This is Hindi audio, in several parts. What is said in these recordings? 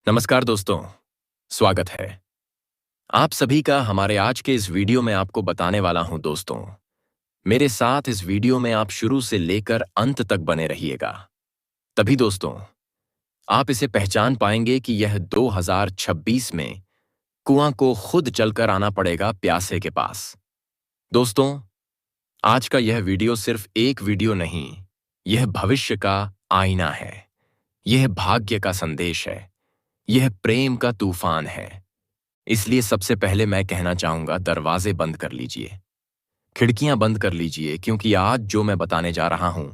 नमस्कार दोस्तों, स्वागत है आप सभी का हमारे आज के इस वीडियो में। आपको बताने वाला हूं दोस्तों, मेरे साथ इस वीडियो में आप शुरू से लेकर अंत तक बने रहिएगा। तभी दोस्तों आप इसे पहचान पाएंगे कि यह 2026 में कुआं को खुद चलकर आना पड़ेगा प्यासे के पास। दोस्तों, आज का यह वीडियो सिर्फ एक वीडियो नहीं, यह भविष्य का आईना है, यह भाग्य का संदेश है, यह प्रेम का तूफान है। इसलिए सबसे पहले मैं कहना चाहूंगा, दरवाजे बंद कर लीजिए, खिड़कियां बंद कर लीजिए, क्योंकि आज जो मैं बताने जा रहा हूं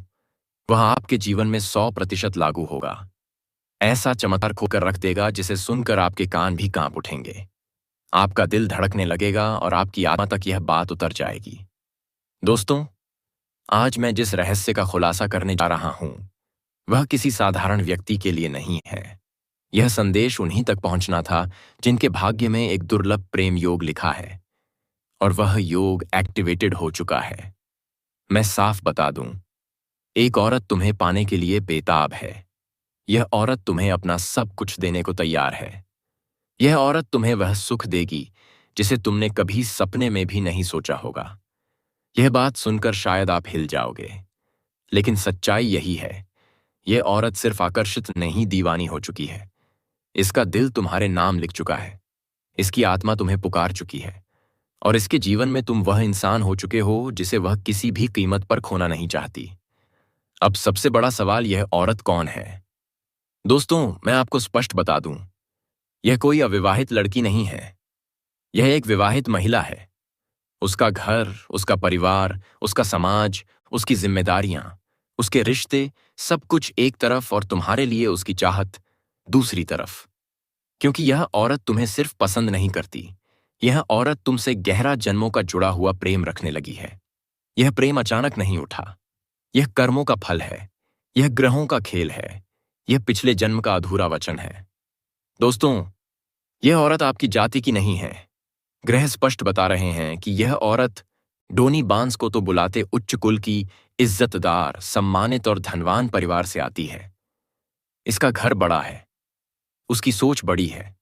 वह आपके जीवन में 100% लागू होगा। ऐसा चमत्कार खोकर रख देगा जिसे सुनकर आपके कान भी कांप उठेंगे, आपका दिल धड़कने लगेगा और आपकी आत्मा तक यह बात उतर जाएगी। दोस्तों, आज मैं जिस रहस्य का खुलासा करने जा रहा हूं वह किसी साधारण व्यक्ति के लिए नहीं है। यह संदेश उन्हीं तक पहुंचना था जिनके भाग्य में एक दुर्लभ प्रेम योग लिखा है, और वह योग एक्टिवेटेड हो चुका है। मैं साफ बता दूं, एक औरत तुम्हें पाने के लिए बेताब है। यह औरत तुम्हें अपना सब कुछ देने को तैयार है। यह औरत तुम्हें वह सुख देगी जिसे तुमने कभी सपने में भी नहीं सोचा होगा। यह बात सुनकर शायद आप हिल जाओगे, लेकिन सच्चाई यही है। यह औरत सिर्फ आकर्षित नहीं, दीवानी हो चुकी है। इसका दिल तुम्हारे नाम लिख चुका है, इसकी आत्मा तुम्हें पुकार चुकी है, और इसके जीवन में तुम वह इंसान हो चुके हो जिसे वह किसी भी कीमत पर खोना नहीं चाहती। अब सबसे बड़ा सवाल, यह औरत कौन है? दोस्तों, मैं आपको स्पष्ट बता दूं, यह कोई अविवाहित लड़की नहीं है। यह एक विवाहित महिला है। उसका घर, उसका परिवार, उसका समाज, उसकी जिम्मेदारियां, उसके रिश्ते, सब कुछ एक तरफ, और तुम्हारे लिए उसकी चाहत दूसरी तरफ। क्योंकि यह औरत तुम्हें सिर्फ पसंद नहीं करती, यह औरत तुमसे गहरा जन्मों का जुड़ा हुआ प्रेम रखने लगी है। यह प्रेम अचानक नहीं उठा, यह कर्मों का फल है, यह ग्रहों का खेल है, यह पिछले जन्म का अधूरा वचन है। दोस्तों, यह औरत आपकी जाति की नहीं है। ग्रह स्पष्ट बता रहे हैं कि यह औरत डोनी बांस को तो बुलाते उच्च कुल की, इज्जतदार, सम्मानित और धनवान परिवार से आती है। इसका घर बड़ा है, उसकी सोच बड़ी है,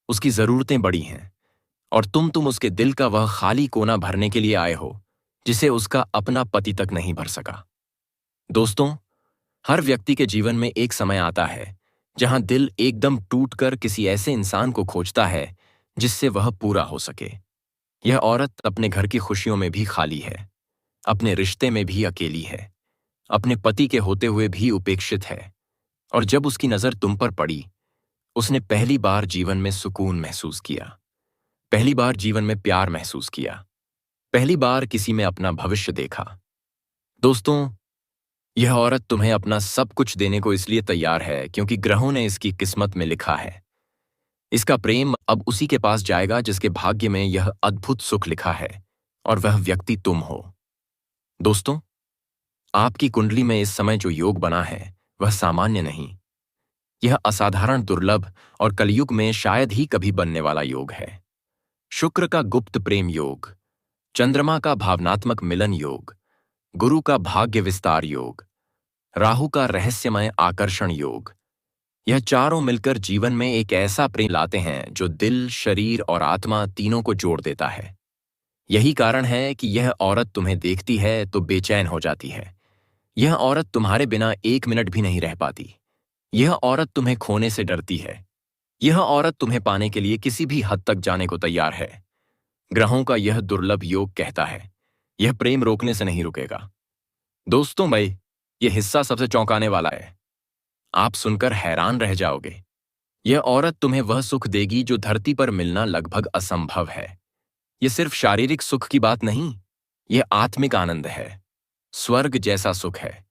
उसकी जरूरतें बड़ी हैं, और तुम उसके दिल का वह खाली कोना भरने के लिए आए हो जिसे उसका अपना पति तक नहीं भर सका। दोस्तों, हर व्यक्ति के जीवन में एक समय आता है जहां दिल एकदम टूटकर किसी ऐसे इंसान को खोजता है जिससे वह पूरा हो सके। यह औरत अपने घर की खुशियों में भी खाली है, अपने रिश्ते में भी अकेली है, अपने पति के होते हुए भी उपेक्षित है। और जब उसकी नजर तुम पर पड़ी, उसने पहली बार जीवन में सुकून महसूस किया, पहली बार जीवन में प्यार महसूस किया, पहली बार किसी में अपना भविष्य देखा। दोस्तों, यह औरत तुम्हें अपना सब कुछ देने को इसलिए तैयार है क्योंकि ग्रहों ने इसकी किस्मत में लिखा है। इसका प्रेम अब उसी के पास जाएगा जिसके भाग्य में यह अद्भुत सुख लिखा है, और वह व्यक्ति तुम हो। दोस्तों, आपकी कुंडली में इस समय जो योग बना है वह सामान्य नहीं, यह असाधारण, दुर्लभ और कलयुग में शायद ही कभी बनने वाला योग है। शुक्र का गुप्त प्रेम योग, चंद्रमा का भावनात्मक मिलन योग, गुरु का भाग्य विस्तार योग, राहु का रहस्यमय आकर्षण योग, यह चारों मिलकर जीवन में एक ऐसा प्रेम लाते हैं जो दिल, शरीर और आत्मा तीनों को जोड़ देता है। यही कारण है कि यह औरत तुम्हें देखती है तो बेचैन हो जाती है। यह औरत तुम्हारे बिना एक मिनट भी नहीं रह पाती। यह औरत तुम्हें खोने से डरती है। यह औरत तुम्हें पाने के लिए किसी भी हद तक जाने को तैयार है। ग्रहों का यह दुर्लभ योग कहता है, यह प्रेम रोकने से नहीं रुकेगा। दोस्तों भाई, यह हिस्सा सबसे चौंकाने वाला है। आप सुनकर हैरान रह जाओगे। यह औरत तुम्हें वह सुख देगी जो धरती पर मिलना लगभग असंभव है। यह सिर्फ शारीरिक सुख की बात नहीं, यह आत्मिक आनंद है, स्वर्ग जैसा सुख है।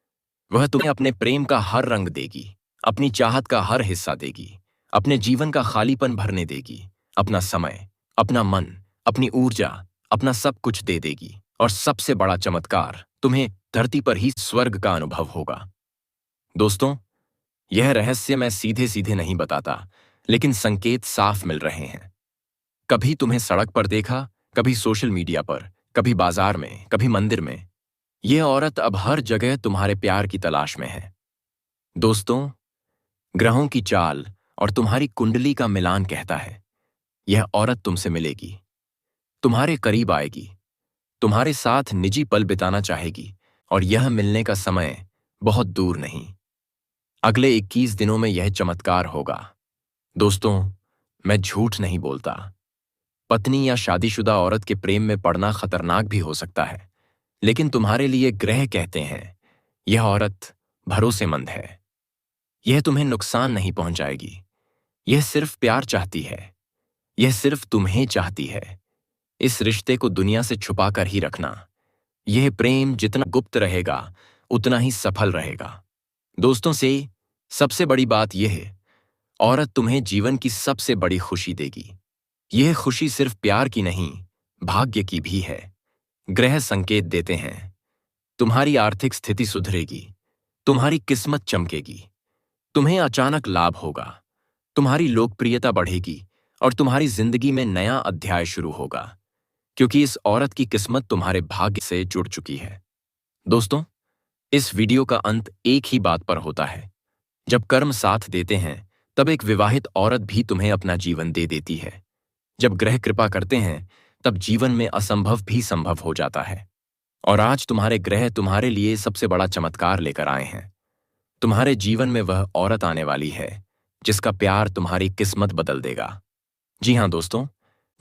वह तुम्हें अपने प्रेम का हर रंग देगी, अपनी चाहत का हर हिस्सा देगी, अपने जीवन का खालीपन भरने देगी, अपना समय, अपना मन, अपनी ऊर्जा, अपना सब कुछ दे देगी। और सबसे बड़ा चमत्कार, तुम्हें धरती पर ही स्वर्ग का अनुभव होगा। दोस्तों, यह रहस्य मैं सीधे सीधे नहीं बताता, लेकिन संकेत साफ मिल रहे हैं। कभी तुम्हें सड़क पर देखा, कभी सोशल मीडिया पर, कभी बाजार में, कभी मंदिर में। यह औरत अब हर जगह तुम्हारे प्यार की तलाश में है। दोस्तों, ग्रहों की चाल और तुम्हारी कुंडली का मिलान कहता है यह औरत तुमसे मिलेगी, तुम्हारे करीब आएगी, तुम्हारे साथ निजी पल बिताना चाहेगी, और यह मिलने का समय बहुत दूर नहीं। अगले 21 दिनों में यह चमत्कार होगा। दोस्तों, मैं झूठ नहीं बोलता। पत्नी या शादीशुदा औरत के प्रेम में पड़ना खतरनाक भी हो सकता है, लेकिन तुम्हारे लिए ग्रह कहते हैं यह औरत भरोसेमंद है। यह तुम्हें नुकसान नहीं पहुंचाएगी। यह सिर्फ प्यार चाहती है। यह सिर्फ तुम्हें चाहती है। इस रिश्ते को दुनिया से छुपा कर ही रखना। यह प्रेम जितना गुप्त रहेगा उतना ही सफल रहेगा। दोस्तों से सबसे बड़ी बात यह है, औरत तुम्हें जीवन की सबसे बड़ी खुशी देगी। यह खुशी सिर्फ प्यार की नहीं, भाग्य की भी है। ग्रह संकेत देते हैं तुम्हारी आर्थिक स्थिति सुधरेगी, तुम्हारी किस्मत चमकेगी, तुम्हें अचानक लाभ होगा, तुम्हारी लोकप्रियता बढ़ेगी और तुम्हारी जिंदगी में नया अध्याय शुरू होगा, क्योंकि इस औरत की किस्मत तुम्हारे भाग्य से जुड़ चुकी है। दोस्तों, इस वीडियो का अंत एक ही बात पर होता है। जब कर्म साथ देते हैं तब एक विवाहित औरत भी तुम्हें अपना जीवन दे देती है। जब ग्रह कृपा करते हैं तब जीवन में असंभव भी संभव हो जाता है। और आज तुम्हारे ग्रह तुम्हारे लिए सबसे बड़ा चमत्कार लेकर आए हैं। तुम्हारे जीवन में वह औरत आने वाली है जिसका प्यार तुम्हारी किस्मत बदल देगा। जी हाँ दोस्तों,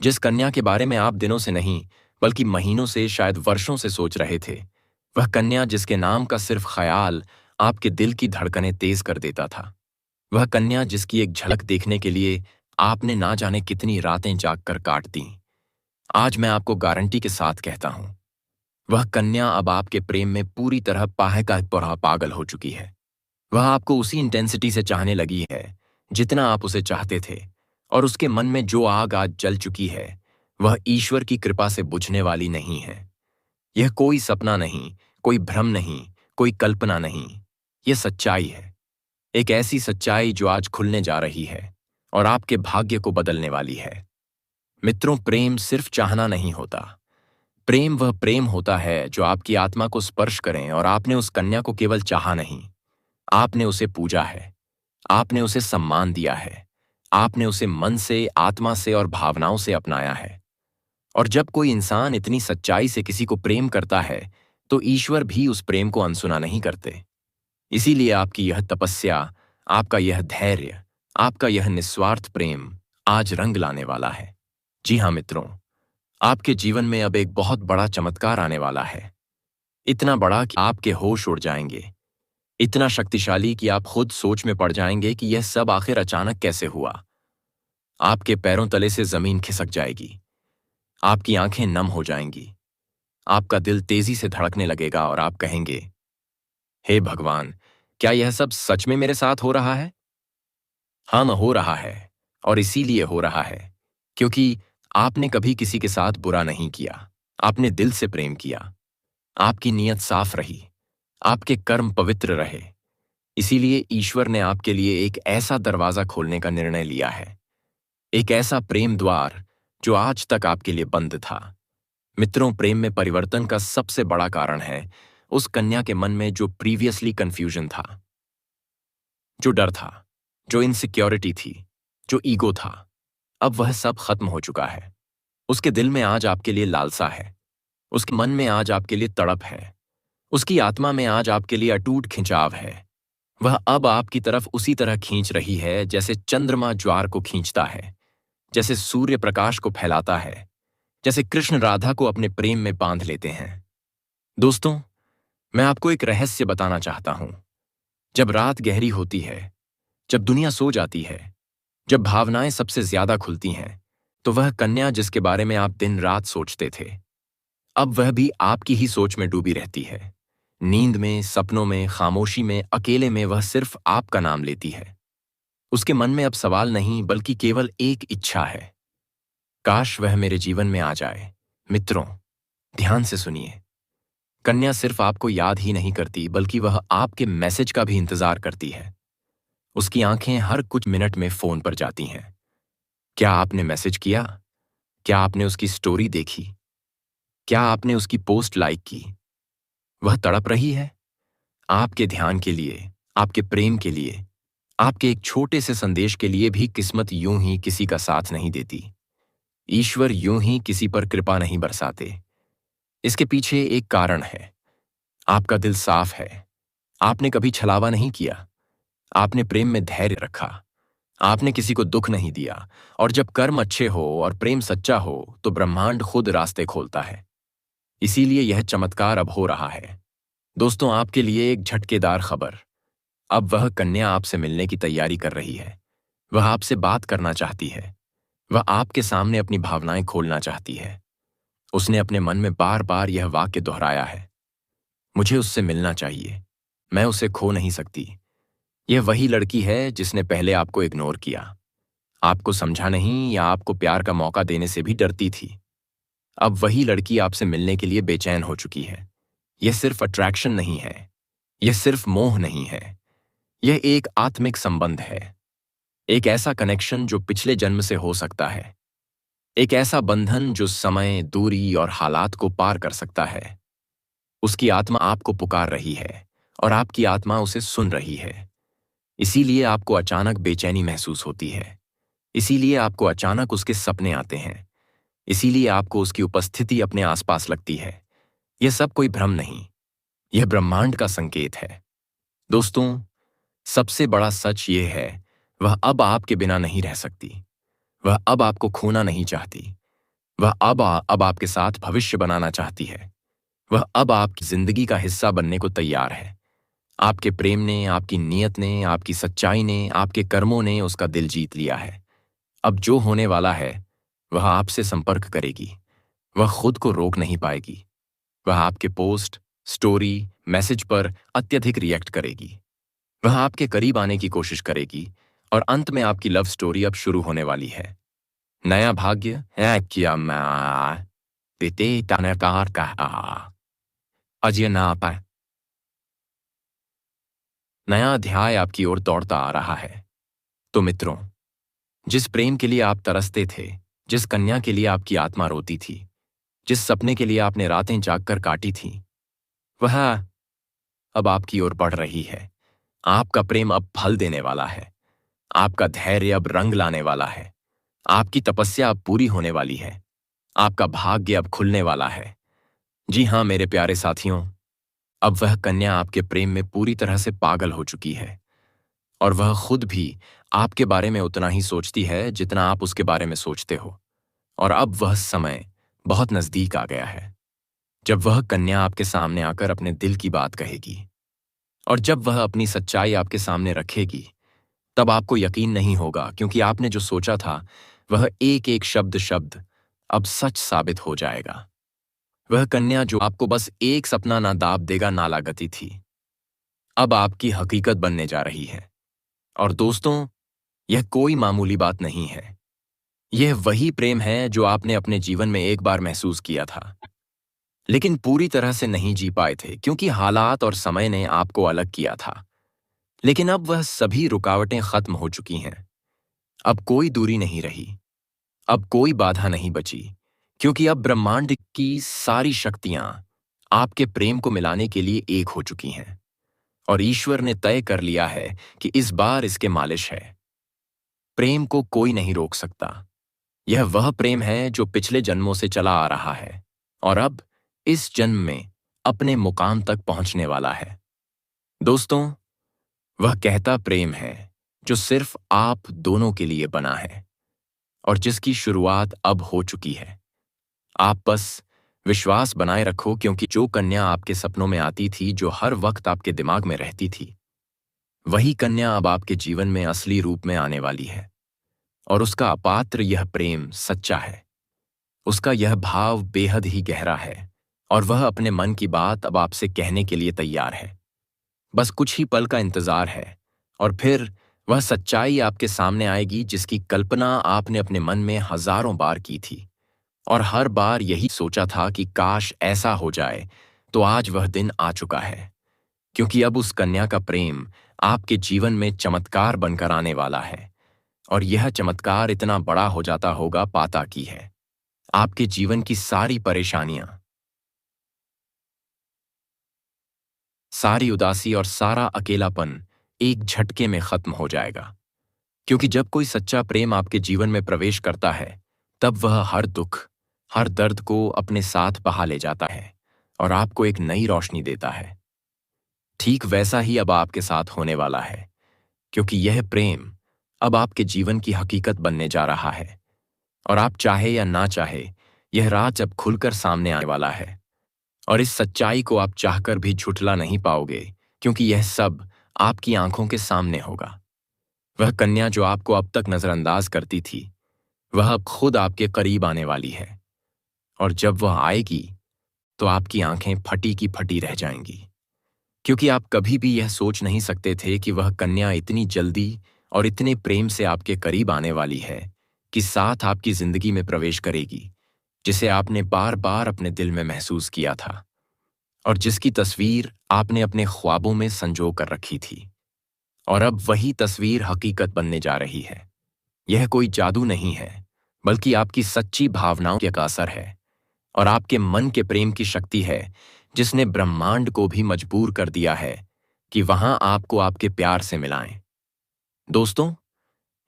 जिस कन्या के बारे में आप दिनों से नहीं बल्कि महीनों से, शायद वर्षों से सोच रहे थे, वह कन्या जिसके नाम का सिर्फ ख्याल आपके दिल की धड़कनें तेज कर देता था। वह कन्या जिसकी एक झलक देखने के लिए आपने ना जाने कितनी रातें जागकर काट दी। आज मैं आपको गारंटी के साथ कहता हूं, वह कन्या अब आपके प्रेम में पूरी तरह पाहे का तरह पागल हो चुकी है। वह आपको उसी इंटेंसिटी से चाहने लगी है जितना आप उसे चाहते थे, और उसके मन में जो आग आज जल चुकी है वह ईश्वर की कृपा से बुझने वाली नहीं है। यह कोई सपना नहीं, कोई भ्रम नहीं, कोई कल्पना नहीं, यह सच्चाई है। एक ऐसी सच्चाई जो आज खुलने जा रही है और आपके भाग्य को बदलने वाली है। मित्रों, प्रेम सिर्फ चाहना नहीं होता। प्रेम वह प्रेम होता है जो आपकी आत्मा को स्पर्श करें, और आपने उस कन्या को केवल चाहा नहीं, आपने उसे पूजा है, आपने उसे सम्मान दिया है, आपने उसे मन से, आत्मा से और भावनाओं से अपनाया है। और जब कोई इंसान इतनी सच्चाई से किसी को प्रेम करता है तो ईश्वर भी उस प्रेम को अनसुना नहीं करते। इसीलिए आपकी यह तपस्या, आपका यह धैर्य, आपका यह निस्वार्थ प्रेम आज रंग लाने वाला है। जी हाँ मित्रों, आपके जीवन में अब एक बहुत बड़ा चमत्कार आने वाला है। इतना बड़ा कि आपके होश उड़ जाएंगे, इतना शक्तिशाली कि आप खुद सोच में पड़ जाएंगे कि यह सब आखिर अचानक कैसे हुआ। आपके पैरों तले से जमीन खिसक जाएगी, आपकी आंखें नम हो जाएंगी, आपका दिल तेजी से धड़कने लगेगा और आप कहेंगे, हे भगवान, क्या यह सब सच में मेरे साथ हो रहा है? हाँ, हो रहा है, और इसीलिए हो रहा है क्योंकि आपने कभी किसी के साथ बुरा नहीं किया। आपने दिल से प्रेम किया, आपकी नीयत साफ रही, आपके कर्म पवित्र रहे। इसीलिए ईश्वर ने आपके लिए एक ऐसा दरवाजा खोलने का निर्णय लिया है, एक ऐसा प्रेम द्वार जो आज तक आपके लिए बंद था। मित्रों, प्रेम में परिवर्तन का सबसे बड़ा कारण है उस कन्या के मन में जो प्रीवियसली कंफ्यूजन था, जो डर था, जो इनसिक्योरिटी थी, जो ईगो था। अब वह सब खत्म हो चुका है। उसके दिल में आज आपके लिए लालसा है, उसके मन में आज आपके लिए तड़प है, उसकी आत्मा में आज आपके लिए अटूट खिंचाव है। वह अब आपकी तरफ उसी तरह खींच रही है जैसे चंद्रमा ज्वार को खींचता है, जैसे सूर्य प्रकाश को फैलाता है, जैसे कृष्ण राधा को अपने प्रेम में बांध लेते हैं। दोस्तों, मैं आपको एक रहस्य बताना चाहता हूं। जब रात गहरी होती है, जब दुनिया सो जाती है, जब भावनाएं सबसे ज्यादा खुलती हैं, तो वह कन्या जिसके बारे में आप दिन रात सोचते थे, अब वह भी आपकी ही सोच में डूबी रहती है। नींद में, सपनों में, खामोशी में, अकेले में वह सिर्फ आपका नाम लेती है। उसके मन में अब सवाल नहीं बल्कि केवल एक इच्छा है, काश वह मेरे जीवन में आ जाए। मित्रों, ध्यान से सुनिए। कन्या सिर्फ आपको याद ही नहीं करती बल्कि वह आपके मैसेज का भी इंतजार करती है। उसकी आंखें हर कुछ मिनट में फोन पर जाती हैं। क्या आपने मैसेज किया? क्या आपने उसकी स्टोरी देखी? क्या आपने उसकी पोस्ट लाइक की? वह तड़प रही है आपके ध्यान के लिए, आपके प्रेम के लिए, आपके एक छोटे से संदेश के लिए भी किस्मत यूं ही किसी का साथ नहीं देती। ईश्वर यूं ही किसी पर कृपा नहीं बरसाते। इसके पीछे एक कारण है। आपका दिल साफ है। आपने कभी छलावा नहीं किया। आपने प्रेम में धैर्य रखा। आपने किसी को दुख नहीं दिया। और जब कर्म अच्छे हो और प्रेम सच्चा हो तो ब्रह्मांड खुद रास्ते खोलता है। इसीलिए यह चमत्कार अब हो रहा है। दोस्तों, आपके लिए एक झटकेदार खबर। अब वह कन्या आपसे मिलने की तैयारी कर रही है। वह आपसे बात करना चाहती है। वह आपके सामने अपनी भावनाएं खोलना चाहती है। उसने अपने मन में बार बार यह वाक्य दोहराया है, मुझे उससे मिलना चाहिए, मैं उसे खो नहीं सकती। यह वही लड़की है जिसने पहले आपको इग्नोर किया, आपको समझा नहीं या आपको प्यार का मौका देने से भी डरती थी। अब वही लड़की आपसे मिलने के लिए बेचैन हो चुकी है। यह सिर्फ अट्रैक्शन नहीं है। यह सिर्फ मोह नहीं है। यह एक आत्मिक संबंध है। एक ऐसा कनेक्शन जो पिछले जन्म से हो सकता है। एक ऐसा बंधन जो समय, दूरी और हालात को पार कर सकता है। उसकी आत्मा आपको पुकार रही है और आपकी आत्मा उसे सुन रही है। इसीलिए आपको अचानक बेचैनी महसूस होती है। इसीलिए आपको अचानक उसके सपने आते हैं। इसीलिए आपको उसकी उपस्थिति अपने आसपास लगती है। यह सब कोई भ्रम नहीं, यह ब्रह्मांड का संकेत है। दोस्तों, सबसे बड़ा सच ये है, वह अब आपके बिना नहीं रह सकती। वह अब आपको खोना नहीं चाहती। वह अब आपके साथ भविष्य बनाना चाहती है। वह अब आपकी जिंदगी का हिस्सा बनने को तैयार है। आपके प्रेम ने, आपकी नीयत ने, आपकी सच्चाई ने, आपके कर्मों ने उसका दिल जीत लिया है। अब जो होने वाला है, वह आपसे संपर्क करेगी। वह खुद को रोक नहीं पाएगी। वह आपके पोस्ट, स्टोरी, मैसेज पर अत्यधिक रिएक्ट करेगी। वह आपके करीब आने की कोशिश करेगी और अंत में आपकी लव स्टोरी अब शुरू होने वाली है। नया भाग्य है क्या मैं तेते तनकार का अजय ना पाए। नया अध्याय आपकी ओर दौड़ता आ रहा है। तो मित्रों, जिस प्रेम के लिए आप तरसते थे, जिस कन्या के लिए आपकी आत्मा रोती थी, जिस सपने के लिए आपने रातें जागकर काटी थी, वह अब आपकी ओर बढ़ रही है। आपका प्रेम अब फल देने वाला है। आपका धैर्य अब रंग लाने वाला है। आपकी तपस्या अब पूरी होने वाली है। आपका भाग्य अब खुलने वाला है। जी हाँ मेरे प्यारे साथियों, अब वह कन्या आपके प्रेम में पूरी तरह से पागल हो चुकी है और वह खुद भी आपके बारे में उतना ही सोचती है जितना आप उसके बारे में सोचते हो। और अब वह समय बहुत नजदीक आ गया है जब वह कन्या आपके सामने आकर अपने दिल की बात कहेगी। और जब वह अपनी सच्चाई आपके सामने रखेगी, तब आपको यकीन नहीं होगा, क्योंकि आपने जो सोचा था वह एक एक शब्द शब्द अब सच साबित हो जाएगा। वह कन्या जो आपको बस एक सपना ना दाब देगा ना लागती थी, अब आपकी हकीकत बनने जा रही है। और दोस्तों, यह कोई मामूली बात नहीं है। यह वही प्रेम है जो आपने अपने जीवन में एक बार महसूस किया था, लेकिन पूरी तरह से नहीं जी पाए थे क्योंकि हालात और समय ने आपको अलग किया था। लेकिन अब वह सभी रुकावटें खत्म हो चुकी हैं। अब कोई दूरी नहीं रही। अब कोई बाधा नहीं बची, क्योंकि अब ब्रह्मांड की सारी शक्तियां आपके प्रेम को मिलाने के लिए एक हो चुकी हैं। और ईश्वर ने तय कर लिया है कि इस बार इसके मालिश है। प्रेम को कोई नहीं रोक सकता। यह वह प्रेम है जो पिछले जन्मों से चला आ रहा है और अब इस जन्म में अपने मुकाम तक पहुंचने वाला है। दोस्तों, वह कहता प्रेम है जो सिर्फ आप दोनों के लिए बना है और जिसकी शुरुआत अब हो चुकी है। आप बस विश्वास बनाए रखो, क्योंकि जो कन्या आपके सपनों में आती थी, जो हर वक्त आपके दिमाग में रहती थी, वही कन्या अब आपके जीवन में असली रूप में आने वाली है। और उसका अपात्र यह प्रेम सच्चा है। उसका यह भाव बेहद ही गहरा है और वह अपने मन की बात अब आपसे कहने के लिए तैयार है। बस कुछ ही पल का इंतजार है और फिर वह सच्चाई आपके सामने आएगी जिसकी कल्पना आपने अपने मन में हजारों बार की थी और हर बार यही सोचा था कि काश ऐसा हो जाए। तो आज वह दिन आ चुका है, क्योंकि अब उस कन्या का प्रेम आपके जीवन में चमत्कार बनकर आने वाला है। और यह चमत्कार इतना बड़ा हो जाता होगा पाता की है। आपके जीवन की सारी परेशानियां, सारी उदासी और सारा अकेलापन एक झटके में खत्म हो जाएगा। क्योंकि जब कोई सच्चा प्रेम आपके जीवन में प्रवेश करता है, तब वह हर दुख, हर दर्द को अपने साथ बहा ले जाता है और आपको एक नई रोशनी देता है। ठीक वैसा ही अब आपके साथ होने वाला है, क्योंकि यह प्रेम अब आपके जीवन की हकीकत बनने जा रहा है और आप चाहे या ना चाहे, यह राज अब खुलकर सामने आने वाला है। और इस सच्चाई को आप चाहकर भी झुठला नहीं पाओगे, क्योंकि यह सब आपकी आंखों के सामने होगा। वह कन्या जो आपको अब तक नजरअंदाज करती थी, वह अब खुद आपके करीब आने वाली है। और जब वह आएगी, तो आपकी आंखें फटी की फटी रह जाएंगी, क्योंकि आप कभी भी यह सोच नहीं सकते थे कि वह कन्या इतनी जल्दी और इतने प्रेम से आपके करीब आने वाली है कि साथ आपकी जिंदगी में प्रवेश करेगी, जिसे आपने बार बार अपने दिल में महसूस किया था और जिसकी तस्वीर आपने अपने ख्वाबों में संजो कर रखी थी। और अब वही तस्वीर हकीकत बनने जा रही है। यह कोई जादू नहीं है, बल्कि आपकी सच्ची भावनाओं का असर है और आपके मन के प्रेम की शक्ति है, जिसने ब्रह्मांड को भी मजबूर कर दिया है कि वहां आपको आपके प्यार से मिलाएं। दोस्तों,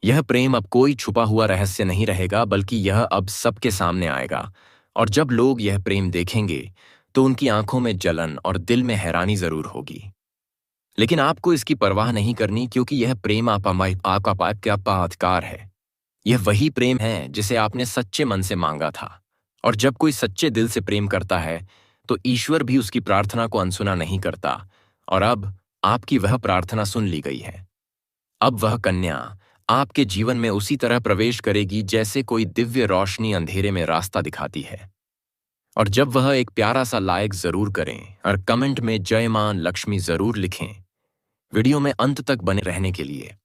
यह प्रेम अब कोई छुपा हुआ रहस्य नहीं रहेगा, बल्कि यह अब सबके सामने आएगा। और जब लोग यह प्रेम देखेंगे, तो उनकी आंखों में जलन और दिल में हैरानी जरूर होगी। लेकिन आपको इसकी परवाह नहीं करनी, क्योंकि यह प्रेम आपका अधिकार है। यह वही प्रेम है जिसे आपने सच्चे मन से मांगा था। और जब कोई सच्चे दिल से प्रेम करता है, तो ईश्वर भी उसकी प्रार्थना को अनसुना नहीं करता। और अब आपकी वह प्रार्थना सुन ली गई है। अब वह कन्या आपके जीवन में उसी तरह प्रवेश करेगी जैसे कोई दिव्य रोशनी अंधेरे में रास्ता दिखाती है। और जब वह एक प्यारा सा लाइक जरूर करें और कमेंट में जय मां लक्ष्मी जरूर लिखें। वीडियो में अंत तक बने रहने के लिए